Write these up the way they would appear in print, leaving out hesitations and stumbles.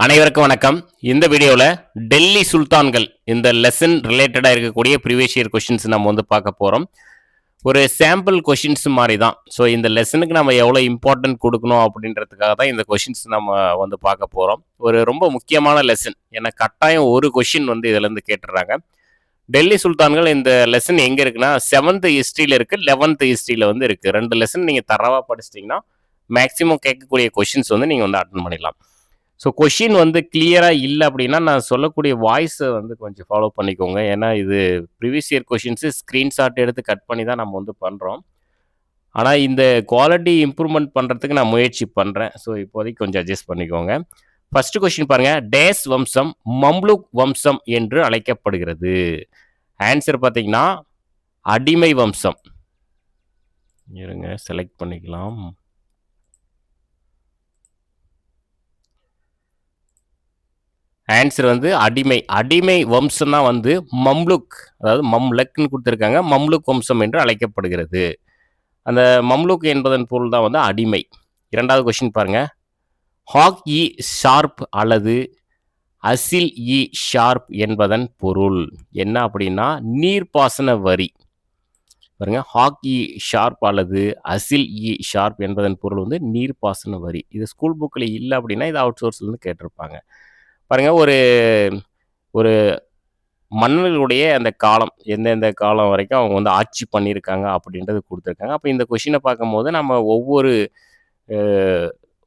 அனைவருக்கும் வணக்கம். இந்த வீடியோவில் டெல்லி சுல்தான்கள் இந்த லெசன் ரிலேட்டடாக இருக்கக்கூடிய ப்ரீவியஸ் இயர் கொஷின்ஸ் நம்ம வந்து பார்க்க போகிறோம். ஒரு சாம்பிள் கொஷின்ஸ் மாதிரி தான். ஸோ இந்த லெசனுக்கு நம்ம எவ்வளோ இம்பார்ட்டன்ட் கொடுக்கணும் அப்படின்றதுக்காக தான் இந்த கொஷின்ஸ் நம்ம வந்து பார்க்க போகிறோம். ஒரு ரொம்ப முக்கியமான லெசன். ஏன்னா கட்டாயம் ஒரு கொஷின் வந்து இதுலேருந்து கேட்டுடுறாங்க. டெல்லி சுல்தான்கள் இந்த லெசன் எங்கே இருக்குன்னா 7th ஹிஸ்ட்ரியில் இருக்குது, 11th ஹிஸ்ட்ரியில் வந்து இருக்குது. 2 லெசன் நீங்கள் தரவாக படிச்சிட்டிங்கன்னா மேக்ஸிமம் கேட்கக்கூடிய கொஷின்ஸ் வந்து நீங்கள் வந்து அட்டன் பண்ணிடலாம். ஸோ கொஷின் வந்து கிளியராக இல்லை அப்படின்னா நான் சொல்லக்கூடிய வாய்ஸை வந்து கொஞ்சம் ஃபாலோ பண்ணிக்கோங்க. ஏன்னா இது ப்ரீவியஸ் இயர் கொஷின்ஸு ஸ்க்ரீன்ஷாட் எடுத்து கட் பண்ணி தான் நம்ம வந்து பண்ணுறோம். ஆனால் இந்த குவாலிட்டி இம்ப்ரூவ்மெண்ட் பண்ணுறதுக்கு நான் முயற்சி பண்ணுறேன். ஸோ இப்போதைக்கு கொஞ்சம் அட்ஜஸ்ட் பண்ணிக்கோங்க. ஃபர்ஸ்ட் கொஸ்டின் பாருங்கள். டேஸ் வம்சம் மம்லுக் வம்சம் என்று அழைக்கப்படுகிறது. ஆன்சர் பார்த்தீங்கன்னா அடிமை வம்சம். இருங்க செலக்ட் பண்ணிக்கலாம். ஆன்சர் வந்து அடிமை வம்சம் தான் வந்து மம்லுக், அதாவது மம்லக்னு கொடுத்துருக்காங்க. மம்லுக் வம்சம் என்று அழைக்கப்படுகிறது. அந்த மம்லுக் என்பதன் பொருள் தான் வந்து அடிமை. இரண்டாவது கொஸ்டின் பாருங்க. ஹாக் இ ஷார்ப் அல்லது அசில் இ ஷார்ப் என்பதன் பொருள் என்ன அப்படின்னா நீர்ப்பாசன வரி. பாருங்க, ஹாக் இ ஷார்ப் அல்லது அசில் இ ஷார்ப் என்பதன் பொருள் வந்து நீர்ப்பாசன வரி. இது ஸ்கூல் புக்கில் இல்லை அப்படின்னா இது அவுட் சோர்ஸ்லேருந்து கேட்டிருப்பாங்க. பாருங்க, ஒரு மன்னர்களுடைய அந்த காலம், எந்தெந்த காலம் வரைக்கும் அவங்க வந்து ஆட்சி பண்ணியிருக்காங்க அப்படின்றது கொடுத்துருக்காங்க. அப்போ இந்த கொஷினை பார்க்கும்போது நம்ம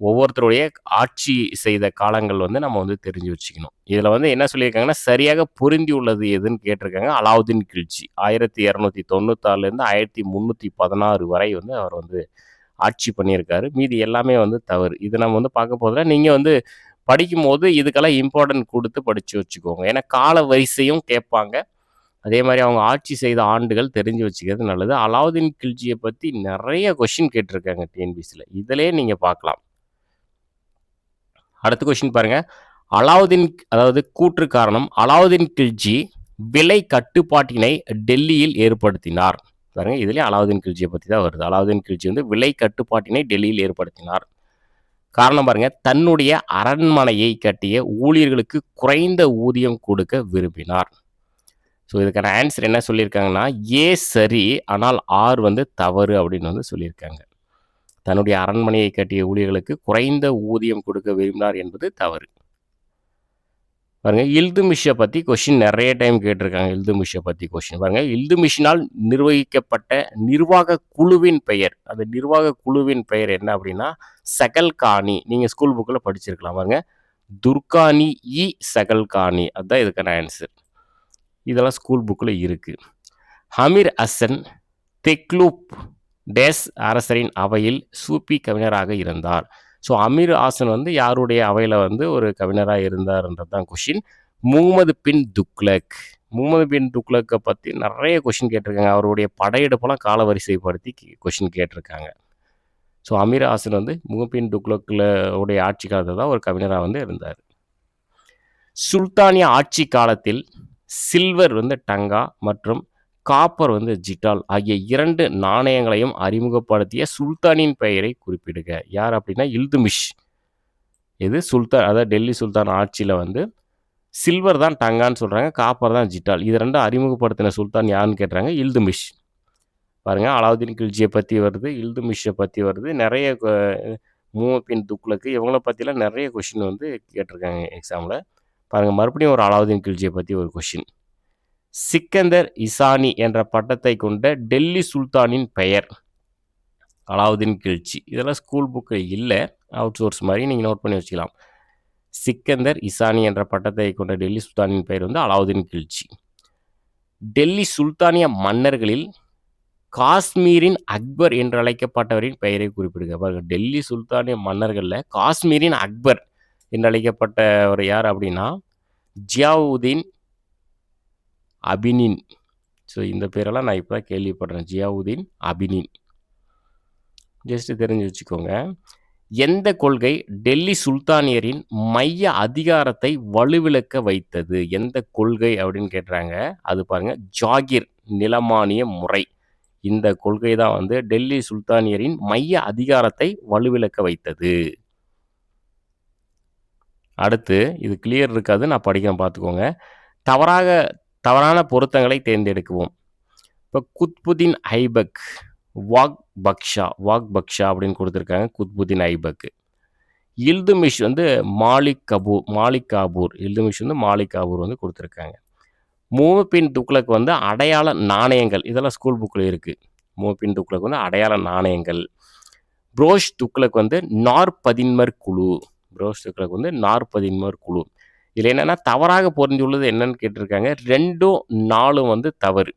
ஒவ்வொருத்தருடைய ஆட்சி செய்த காலங்கள் வந்து நம்ம வந்து தெரிஞ்சு வச்சுக்கணும். இதில் வந்து என்ன சொல்லியிருக்காங்கன்னா சரியாக பொருந்தி உள்ளது எதுன்னு கேட்டிருக்காங்க. அலாவுதீன் கில்ஜி 1296 1316 வரை வந்து அவர் வந்து ஆட்சி பண்ணியிருக்காரு. மீதி எல்லாமே வந்து தவறு. இது நம்ம வந்து பார்க்க போதில்லை. நீங்கள் வந்து படிக்கும்போது இதுக்கெல்லாம் இம்பார்ட்டன்ட் கொடுத்து படித்து வச்சுக்கோங்க. ஏன்னா கால வரிசையும் கேட்பாங்க. அதே மாதிரி அவங்க ஆட்சி செய்த ஆண்டுகள் தெரிஞ்சு வச்சுக்கிறது நல்லது. அலாவுதீன் கில்ஜியை பற்றி நிறைய கொஷின் கேட்டிருக்காங்க டிஎன்பிசியில். இதிலே நீங்கள் பார்க்கலாம். அடுத்த கொஷின் பாருங்கள். அலாவுதீன், அதாவது கூற்று காரணம், அலாவுதீன் கில்ஜி விலை கட்டுப்பாட்டினை டெல்லியில் ஏற்படுத்தினார். பாருங்கள், இதுலேயே அலாவுதீன் கில்ஜியை பற்றி தான் வருது. அலாவுதீன் கில்ஜி வந்து விலை கட்டுப்பாட்டினை டெல்லியில் ஏற்படுத்தினார். காரணம் பாருங்க, தன்னுடைய அரண்மனையை கட்டிய ஊழியர்களுக்கு குறைந்த ஊதியம் கொடுக்க விரும்பினார். ஸோ இதுக்கான ஆன்சர் என்ன சொல்லியிருக்காங்கன்னா ஏ சரி, ஆனால் ஆர் வந்து தவறு அப்படின்னு வந்து சொல்லியிருக்காங்க. தன்னுடைய அரண்மனையை கட்டிய ஊழியர்களுக்கு குறைந்த ஊதியம் கொடுக்க விரும்பினார் என்பது தவறு. பாருங்க, இல்துமிஷை பற்றி கொஷின் நிறைய டைம் கேட்டிருக்காங்க. இல்துமிஷை பற்றி கொஷின் பாருங்க. இல்துமிஷினால் நிர்வகிக்கப்பட்ட நிர்வாக குழுவின் பெயர், அந்த நிர்வாக குழுவின் பெயர் என்ன அப்படின்னா சகல்கானி. நீங்கள் ஸ்கூல் புக்கில் படிச்சிருக்கலாம். பாருங்க, துர்கானி இ சகல்கானி, அதுதான் இதுக்கான ஆன்சர். இதெல்லாம் ஸ்கூல் புக்கில் இருக்குது. ஹமீர் ஹசன் தெக்லூப் டேஸ் அரசரின் அவையில் சூப்பி கவிஞராக இருந்தார். ஸோ அமீர் ஹாசன் வந்து யாருடைய அவையில் வந்து ஒரு கவிஞராக இருந்தார்ன்றது தான் கொஷின். முகமது பின் துக்ளக்கை பற்றி நிறைய கொஷின் கேட்டிருக்காங்க. அவருடைய படையெடுப்பெல்லாம் காலவரிசைப்படுத்தி கொஷின் கேட்டிருக்காங்க. ஸோ அமீர் ஹாசன் வந்து முகமது பின் துக்ளக்கில் உடைய ஆட்சி காலத்தில் தான் ஒரு கவிஞராக வந்து இருந்தார். சுல்தானிய ஆட்சி காலத்தில் சில்வர் வந்து டங்கா மற்றும் காப்பர் வந்து ஜிட்டால் ஆகிய 2 நாணயங்களையும் அறிமுகப்படுத்திய சுல்தானின் பெயரை குறிப்பிடுக. யார் அப்படின்னா இல்துமிஷ். இது சுல்தான், அதாவது டெல்லி சுல்தான் ஆட்சியில் வந்து சில்வர் தான் டங்கான்னு சொல்கிறாங்க, காப்பர் தான் ஜிட்டால். இது 2 அறிமுகப்படுத்தின சுல்தான் யாருன்னு கேட்டுறாங்க, இல்துமிஷ். பாருங்கள், அலாவுதீன் கில்ஜியை பற்றி வருது, இல்துமிஷை பற்றி வருது, நிறைய முகமது பின் துக்ளக்கு இவங்கள பற்றிலாம் நிறைய கொஷின் வந்து கேட்டிருக்காங்க எக்ஸாமில். பாருங்கள், மறுபடியும் ஒரு அலாவுதீன் கில்ஜியை பற்றி ஒரு கொஷின். சிக்கந்தர் இசானி என்ற பட்டத்தை கொண்ட டெல்லி சுல்தானின் பெயர். அலாவுதீன் கில்ஜி. இதெல்லாம் ஸ்கூல் புக்கு இல்லை, அவுட் சோர்ஸ் மாதிரி நீங்கள் நோட் பண்ணி வச்சுக்கலாம். சிக்கந்தர் இசானி என்ற பட்டத்தை கொண்ட டெல்லி சுல்தானின் பெயர் வந்து அலாவுதீன் கில்ஜி. டெல்லி சுல்தானிய மன்னர்களில் காஷ்மீரின் அக்பர் என்று அழைக்கப்பட்டவரின் பெயரை குறிப்பிடுக. டெல்லி சுல்தானிய மன்னர்களில் காஷ்மீரின் அக்பர் என்று அழைக்கப்பட்டவர் யார் அப்படின்னா ஜியாவுதீன் அபினின். ஸோ இந்த பேரெல்லாம் நான் இப்போ தான் கேள்விப்படுறேன், ஜியாவுதீன் அபினின். ஜஸ்ட் தெரிஞ்சு வச்சுக்கோங்க. எந்த கொள்கை டெல்லி சுல்தானியரின் மைய அதிகாரத்தை வலுவிழக்க வைத்தது? எந்த கொள்கை அப்படின்னு கேட்டுறாங்க. அது பாருங்க, ஜாகிர் நிலமானிய முறை. இந்த கொள்கை தான் வந்து டெல்லி சுல்தானியரின் மைய அதிகாரத்தை வலுவிழக்க வைத்தது. அடுத்து இது கிளியர் இருக்காது. நான் படிக்கிறேன் பார்த்துக்கோங்க. தவறான பொருத்தங்களை தேர்ந்தெடுக்கவும். இப்போ குத்புதீன் ஐபக், வாக் பக்ஷா அப்படின்னு குடுத்துருக்காங்க. குத்புதீன் ஐபக். இல்துமிஷ் வந்து மாலிக் காபூர். இல்துமிஷ் வந்து மாலிக் காபூர் வந்து குடுத்துருக்காங்க. முஹிப்பின் துக்ளக் வந்து அடையாள நாணயங்கள். இதெல்லாம் ஸ்கூல் புக்ல இருக்கு. முஹிப்பின் துக்ளக் வந்து அடையாள நாணயங்கள். புரோஷ் துக்ளக் வந்து நாற்பதின்மர் குழு. இதில் என்னன்னா தவறாக பொருந்தியுள்ளது என்னன்னு கேட்டிருக்காங்க. 2ம் 4ம் வந்து தவறு.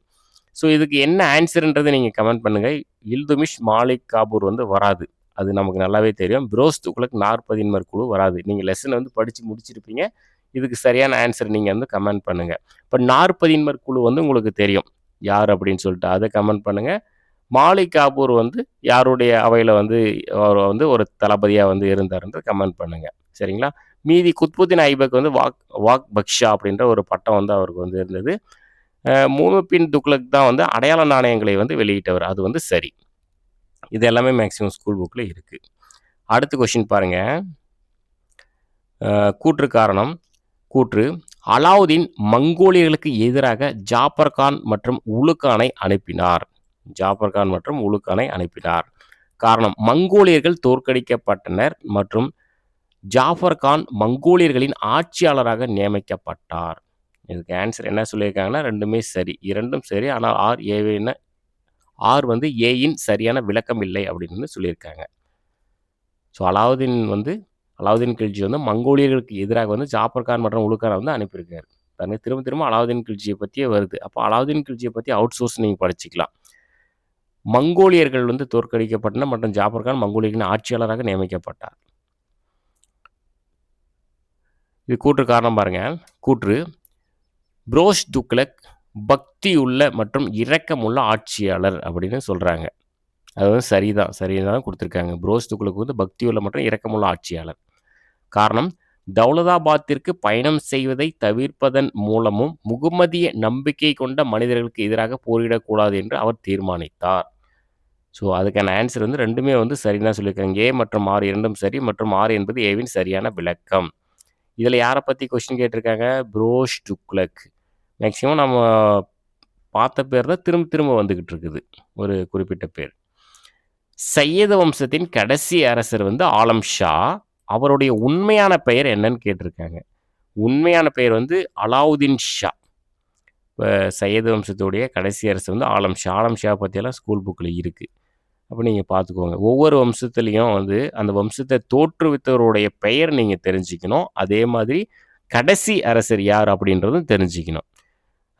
ஸோ இதுக்கு என்ன ஆன்சர்ன்றதை நீங்கள் கமெண்ட் பண்ணுங்கள். இல்துமிஷ் மாலிக் காபூர் வந்து வராது. அது நமக்கு நல்லாவே தெரியும். புரோஷ் துக்ளக் நாற்பதின்மர் குழு வராது. நீங்கள் லெசன் வந்து படித்து முடிச்சிருப்பீங்க. இதுக்கு சரியான ஆன்சர் நீங்கள் வந்து கமெண்ட் பண்ணுங்கள். இப்போ நாற்பதின்மர் குழு வந்து உங்களுக்கு தெரியும் யார் அப்படின்னு சொல்லிட்டு அதை கமெண்ட் பண்ணுங்கள். மாலிக் காபூர் வந்து யாருடைய அவையில் வந்து அவர் வந்து ஒரு தளபதியாக வந்து இருந்தாருன்ற கமெண்ட் பண்ணுங்கள். சரிங்களா? மீதி குத்புதீன் ஐபக் வந்து வாக் பக்ஷா அப்படின்ற ஒரு பட்டம் வந்து அவருக்கு வந்து இருந்தது. முஹிப்பின் துக்ளக் தான் வந்து அடையாள நாணயங்களை வந்து வெளியிட்டவர். அது வந்து சரி. இது எல்லாமே மேக்ஸிமம் ஸ்கூல் புக்கில் இருக்குது. அடுத்த கொஷின் பாருங்கள். கூற்று காரணம். கூற்று: அலாவுதீன் மங்கோலியர்களுக்கு எதிராக ஜாபர் கான் மற்றும் உலுக்கானை அனுப்பினார். காரணம்: மங்கோலியர்கள் தோற்கடிக்கப்பட்டனர் மற்றும் ஜாஃபர் கான் மங்கோலியர்களின் ஆட்சியாளராக நியமிக்கப்பட்டார். இதுக்கு ஆன்சர் என்ன சொல்லியிருக்காங்கன்னா, இரண்டும் சரி. ஆனால் ஆர் வந்து ஏயின் சரியான விளக்கம் இல்லை அப்படின்னு சொல்லியிருக்காங்க. ஸோ அலாவுதீன் கில்ஜி வந்து மங்கோலியர்களுக்கு எதிராக வந்து ஜாஃபர் கான் மற்றும் உலுக்கானை வந்து அனுப்பியிருக்காரு. திரும்ப அலாவுதீன் கில்ஜியை பற்றியே வருது. அப்போ அலாவுதீன் கில்ஜியை பற்றி அவுட் சோர்ஸ் நீங்கள் படிச்சுக்கலாம். மங்கோலியர்கள் வந்து தோற்கடிக்கப்பட்டனர் மற்றும் ஜாஃபர் கான் மங்கோலியர்களின் ஆட்சியாளராக நியமிக்கப்பட்டார். இது கூற்று காரணம் பாருங்க. கூற்று: புரோஷ் துக்ளக் பக்தியுள்ள மற்றும் இரக்கமுள்ள ஆட்சியாளர் அப்படின்னு சொல்கிறாங்க. அது வந்து சரிதான் கொடுத்துருக்காங்க. புரோஷ் துக்ளக் வந்து பக்தியுள்ள மற்றும் இரக்கமுள்ள ஆட்சியாளர். காரணம்: தௌலதாபாத்திற்கு பயணம் செய்வதை தவிர்ப்பதன் மூலமும் முகமதிய நம்பிக்கை கொண்ட மனிதர்களுக்கு எதிராக போரிடக்கூடாது என்று அவர் தீர்மானித்தார். ஸோ அதுக்கான ஆன்சர் வந்து ரெண்டுமே வந்து சரிதான் சொல்லியிருக்காங்க. ஏ மற்றும் ஆர் இரண்டும் சரி மற்றும் ஆர் என்பது ஏவின் சரியான விளக்கம். இதில் யாரை பற்றி கொஸ்டின் கேட்டிருக்காங்க? புரோஷ் துக்ளக். மேக்ஸிமம் நம்ம பார்த்த பேர் தான் திரும்ப வந்துக்கிட்டு இருக்குது, ஒரு குறிப்பிட்ட பேர். சையது வம்சத்தின் கடைசி அரசர் வந்து ஆலம் ஷா. அவருடைய உண்மையான பெயர் என்னன்னு கேட்டிருக்காங்க. உண்மையான பெயர் வந்து அலாவுதீன் ஷா. இப்போ சையது வம்சத்துடைய கடைசி அரசர் வந்து ஆலம் ஷா பற்றியெல்லாம் ஸ்கூல் புக்கில் இருக்குது. அப்போ நீங்கள் பார்த்துக்கோங்க. ஒவ்வொரு வம்சத்துலேயும் வந்து அந்த வம்சத்தை தோற்றுவித்தவருடைய பெயர் நீங்கள் தெரிஞ்சுக்கணும். அதே மாதிரி கடைசி அரசர் யார் அப்படின்றதும் தெரிஞ்சுக்கணும்.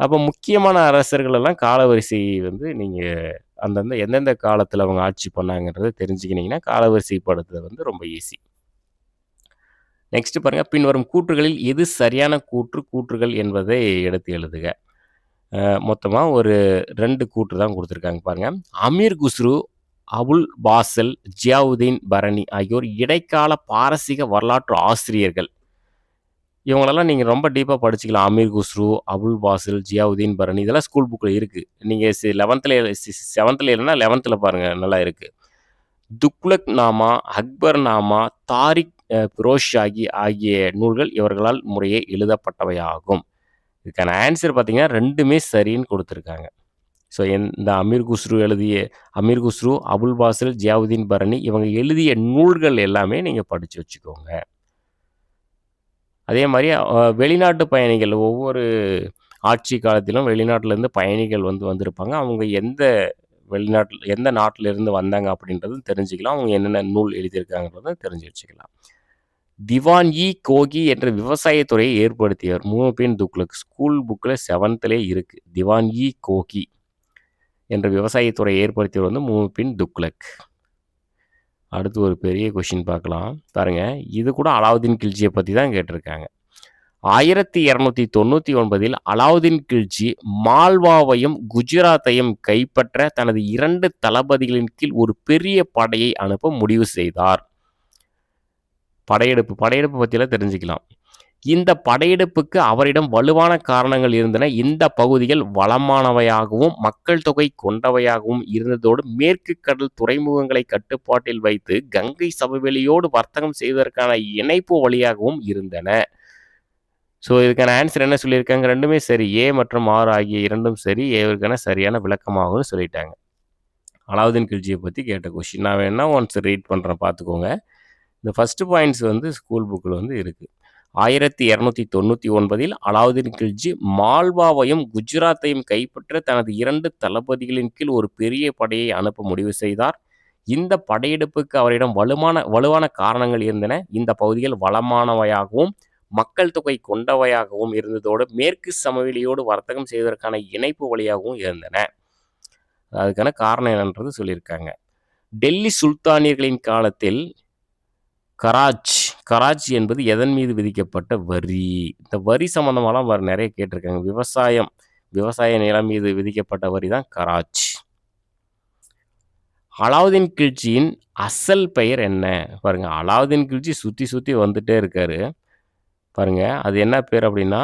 அப்போ முக்கியமான அரசர்களெல்லாம் காலவரிசை வந்து நீங்கள் அந்தந்த எந்தெந்த காலத்தில் அவங்க ஆட்சி பண்ணாங்கன்றதை தெரிஞ்சுக்கினீங்கன்னா காலவரிசைப்படுத்துறது வந்து ரொம்ப ஈஸி. நெக்ஸ்ட் பாருங்கள். பின்வரும் கூற்றுகளில் எது சரியான கூற்றுகள் என்பதை எடுத்து எழுதுக. மொத்தமாக ஒரு 2 கூற்று தான் கொடுத்துருக்காங்க பாருங்கள். அமீர் குஸ்ரு, அபுல் பாசில், ஜியாவுதீன் பரணி ஆகியோர் இடைக்கால பாரசீக வரலாற்று ஆசிரியர்கள். இவங்களெல்லாம் நீங்கள் ரொம்ப டீப்பாக படிச்சுக்கலாம். அமீர் குஸ்ரு, அபுல் பாசில், ஜியாவுதீன் பரணி இதெல்லாம் ஸ்கூல் புக்கில் இருக்குது. நீங்கள் 7th இல்லைன்னா 11th பாருங்கள், நல்லா இருக்குது. துக்ளக் நாமா, அக்பர் நாமா, தாரிக் பிரோஷாகி ஆகிய நூல்கள் இவர்களால் முறையே எழுதப்பட்டவையாகும். இதுக்கான ஆன்சர் பார்த்தீங்கன்னா ரெண்டுமே சரின்னு கொடுத்துருக்காங்க. ஸோ இந்த அமீர் குஸ்ரு, அபுல் பாசில், ஜியாவுதீன் பரணி இவங்க எழுதிய நூல்கள் எல்லாமே நீங்கள் படித்து வச்சுக்கோங்க. அதே மாதிரி வெளிநாட்டு பயணிகள், ஒவ்வொரு ஆட்சி காலத்திலும் வெளிநாட்டிலேருந்து பயணிகள் வந்திருப்பாங்க. அவங்க எந்த நாட்டிலிருந்து வந்தாங்க அப்படின்றதும் தெரிஞ்சுக்கலாம். அவங்க என்னென்ன நூல் எழுதியிருக்காங்கன்றதும் தெரிஞ்சு வச்சுக்கலாம். திவான் இ கோகி என்ற விவசாயத்துறையை ஏற்படுத்தியவர் முஹிப்பின் துக்ளக். ஸ்கூல் புக்கில் 7th இருக்குது. திவான் இ கோகி என்ற விவசாயத்துறை ஏற்படுத்தியவர் வந்து முஹிப்பின் துக்ளக். அடுத்து ஒரு பெரிய கொஷின் பார்க்கலாம் பாருங்க. இது கூட அலாவுதீன் கில்ஜியை பற்றி தான் கேட்டிருக்காங்க. 1299 அலாவுதீன் கில்ஜி மால்வாவையும் குஜராத்தையும் கைப்பற்ற தனது 2 தளபதிகளின் கீழ் ஒரு பெரிய படையை அனுப்ப முடிவு செய்தார். படையெடுப்பு பற்றியெல்லாம் தெரிஞ்சுக்கலாம். இந்த படையெடுப்புக்கு அவரிடம் வலுவான காரணங்கள் இருந்தன. இந்த பகுதிகள் வளமானவையாகவும், மக்கள் தொகை கொண்டவையாகவும் இருந்ததோடு, மேற்கு கடல் துறைமுகங்களை கட்டுப்பாட்டில் வைத்து கங்கை சமவெளியோடு வர்த்தகம் செய்வதற்கான இணைப்பு வழியாகவும் இருந்தன. ஸோ இதுக்கான ஆன்சர் என்ன சொல்லியிருக்காங்க? 2மே சரி. ஏ மற்றும் ஆர் ஆகிய 2ம் சரி. ஏவுக்கான சரியான விளக்கமாகும்னு சொல்லிட்டாங்க. அலாவுதீன் கில்ஜியை பற்றி கேட்ட கொஸ்டின். நான் வேணா ஒன்ஸ் ரீட் பண்ணுறேன், பார்த்துக்கோங்க. இந்த ஃபர்ஸ்ட் பாயிண்ட்ஸ் வந்து ஸ்கூல் புக்கில் வந்து இருக்குது. 1299 அலாவுதீன் கில்ஜி மால்வாவையும் குஜராத்தையும் கைப்பற்ற தனது 2 தளபதிகளின் கீழ் ஒரு பெரிய படையை அனுப்ப முடிவு செய்தார். இந்த படையெடுப்புக்கு அவரிடம் வலுவான காரணங்கள் இருந்தன. இந்த பகுதிகள் வளமானவையாகவும், மக்கள் தொகை கொண்டவையாகவும் இருந்ததோடு, மேற்கு சமவெளியோடு வர்த்தகம் செய்வதற்கான இணைப்பு வழியாகவும் இருந்தன. அதுக்கான காரணம் என்னன்றது சொல்லியிருக்காங்க. டெல்லி சுல்தானியர்களின் காலத்தில் கராச் என்பது எதன் மீது விதிக்கப்பட்ட வரி? இந்த வரி சம்பந்தமாலாம் நிறைய கேட்டிருக்காங்க. விவசாய நிலம் மீது விதிக்கப்பட்ட வரி தான் கராச். அலாவுதீன் கில்ஜியின் அசல் பெயர் என்ன? பாருங்க, அலாவுதீன் கில்ஜி சுற்றி வந்துட்டே இருக்காரு. பாருங்க, அது என்ன பேர் அப்படின்னா,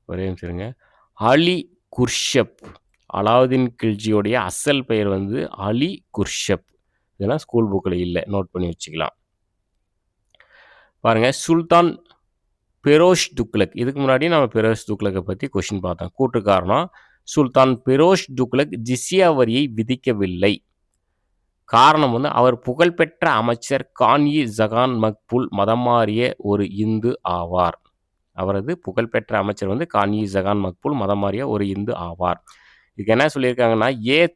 ஒரே நிமிஷம், அலி குர்ஷப். அலாவுதீன் கில்ஜியோடைய அசல் பெயர் வந்து அலி குர்ஷப். இதெல்லாம் ஸ்கூல் புக்கில் இல்லை, நோட் பண்ணி வச்சுக்கலாம். பாருங்க, சுல்தான் பெரோஷ் துக்ளக். இதுக்கு முன்னாடி நம்ம பெரோஷ் துக்ளக்கை பற்றி கொஸ்டின் பார்த்தோம். கூட்டு காரணம், சுல்தான் பெரோஷ் துக்ளக் ஜிஸ்யா வரியை விதிக்கவில்லை. காரணம் வந்து அவர் புகழ்பெற்ற அமைச்சர் கான்-இ ஜகான் மக்பூல் மதம் மாறிய ஒரு இந்து ஆவார். அவரது புகழ்பெற்ற அமைச்சர் வந்து கான்-இ ஜகான் மக்பூல் மதம் மாறிய ஒரு இந்து ஆவார். இதுக்கு என்ன சொல்லியிருக்காங்கன்னா,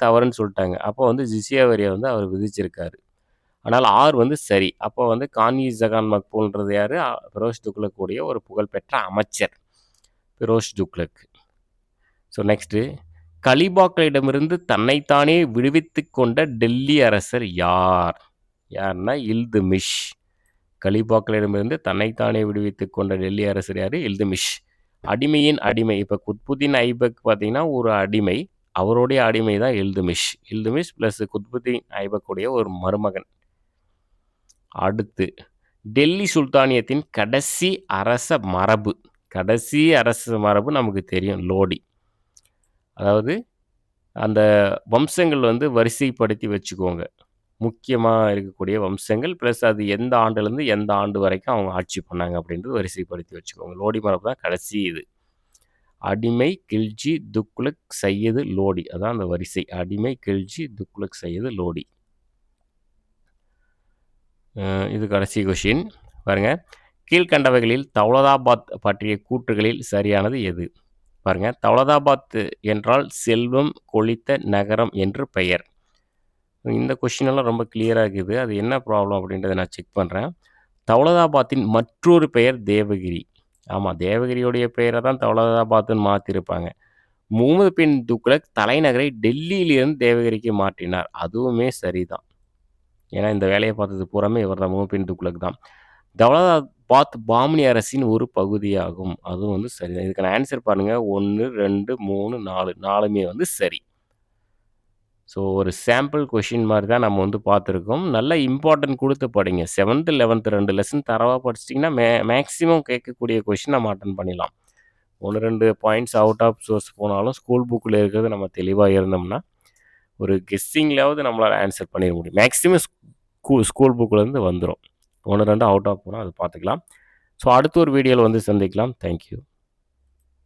தவறுன்னு சொல்லிட்டாங்க. அப்போ வந்து ஜிஸ்யா வரியை வந்து அவர் விதிச்சிருக்காரு. ஆனால் ஆர் வந்து சரி. அப்போ வந்து கான்-இ ஜகான் மக்பூல்ன்றது யார்? பெரோஷ் துக்ளக் உடைய ஒரு புகழ்பெற்ற அமைச்சர் பெரோஷ் துக்ளக். ஸோ நெக்ஸ்ட்டு, கலிபாக்களிடமிருந்து தன்னைத்தானே விடுவித்து கொண்ட டெல்லி அரசர் யார்? யாருன்னா இல்துமிஷ். கலிபாக்களிடமிருந்து தன்னைத்தானே விடுவித்து கொண்ட டெல்லி அரசர் யார்? இல்துமிஷ். அடிமையின் அடிமை. இப்போ குத்புதீன் ஐபக் பார்த்தீங்கன்னா ஒரு அடிமை. அவருடைய அடிமை தான் இல்துமிஷ். இல்துமிஷ் ப்ளஸ் குத்புதீன் ஐபக்குடைய ஒரு மருமகன். அடுத்து, டெல்லி சுல்தானியத்தின் கடைசி அரச மரபு நமக்கு தெரியும், லோடி. அதாவது அந்த வம்சங்கள் வந்து வரிசைப்படுத்தி வச்சுக்கோங்க. முக்கியமாக இருக்கக்கூடிய வம்சங்கள் ப்ளஸ் அது எந்த ஆண்டுலேருந்து எந்த ஆண்டு வரைக்கும் அவங்க ஆட்சி பண்ணாங்க அப்படின்றது வரிசைப்படுத்தி வச்சுக்கோங்க. லோடி மரபு தான் கடைசி இது. அடிமை, கில்ஜி, துக்ளக், சையது, லோடி. அதான் அந்த வரிசை. அடிமை, கில்ஜி, துக்ளக், சையது, லோடி. இது கடைசி கொஷின். பாருங்க, கீழ்கண்டவைகளில் தௌலதாபாத் பற்றிய கூற்றுகளில் சரியானது எது? பாருங்க, தௌலதாபாத் என்றால் செல்வம் கொழித்த நகரம் என்று பெயர். இந்த கொஷின் எல்லாம் ரொம்ப கிளியராக இருக்குது. அது என்ன ப்ராப்ளம் அப்படின்றத நான் செக் பண்ணுறேன். தௌலதாபாத்தின் மற்றொரு பெயர் தேவகிரி. ஆமாம், தேவகிரியோடைய பெயரை தான் தௌலதாபாத்னு மாற்றிருப்பாங்க. முகமது பின் துக்ளக் தலைநகரை டெல்லியிலிருந்து தேவகிரிக்கு மாற்றினார். அதுவுமே சரிதான். ஏன்னா இந்த வேலையை பார்த்தது பூராமே இவர் தான், முகமது பின் துக்ளக் தான். தௌலதாபாத் பாமினி அரசின் ஒரு பகுதியாகும். அதுவும் வந்து சரிதான். இதுக்கான ஆன்சர் பாருங்கள், 1, 2, 3, 4 4மே வந்து சரி. ஸோ ஒரு சாம்பிள் கொஷின் மாதிரி தான் நம்ம வந்து பார்த்துருக்கோம். நல்ல இம்பார்ட்டன்ட் கொடுத்து படிங்க. 7th 11th 2 லெசன் தரவாக படிச்சிட்டிங்கன்னா மேக்ஸிமம் கேட்கக்கூடிய கொஷின் நம்ம அட்டன் பண்ணிடலாம். 1, 2 பாயிண்ட்ஸ் அவுட் ஆஃப் சோர்ஸ் போனாலும் ஸ்கூல் புக்கில் இருக்கிறது நம்ம தெளிவாக இருந்தோம்னா ஒரு கெஸ்ஸிங்லாவது நம்மளால் ஆன்சர் பண்ணிட முடியும். மேக்ஸிமம் ஸ்கூல் புக்கிலேருந்து வந்துடும். 1, 2 அவுட் ஆஃப் போனால் அது பார்த்துக்கலாம். ஸோ அடுத்த ஒரு வீடியோவில் வந்து சந்திக்கலாம். தேங்க்யூ.